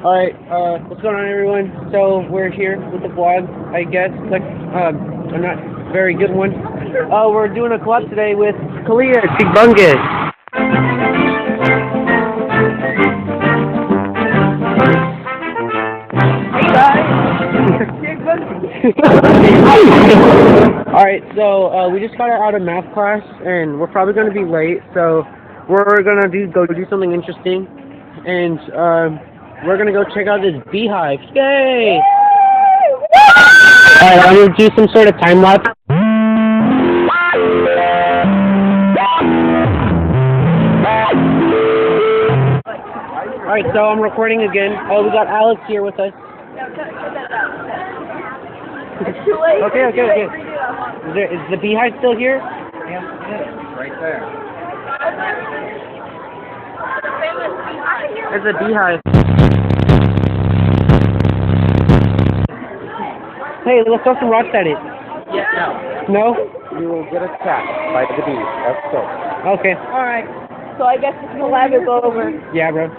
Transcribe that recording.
Alright, what's going on, everyone? So, we're here with the vlog, I guess, like, a not very good one. We're doing a collab today with Kalia, Chigbungus. Hey, guys! Alright, so, we just got out of math class, and we're probably going to be late, so we're going to go do something interesting, and, we're gonna go check out this beehive. Yay! Alright, I'm gonna do some sort of time lapse. Alright, so I'm recording again. Oh, we got Alex here with us. Okay. Is the beehive still here? Yes, it is. Right there. There's a beehive. Hey, let's throw some rocks at it. Yeah, No? You will get attacked by the bees. That's so. Okay. Alright, so I guess this collab is over. Yeah, bro.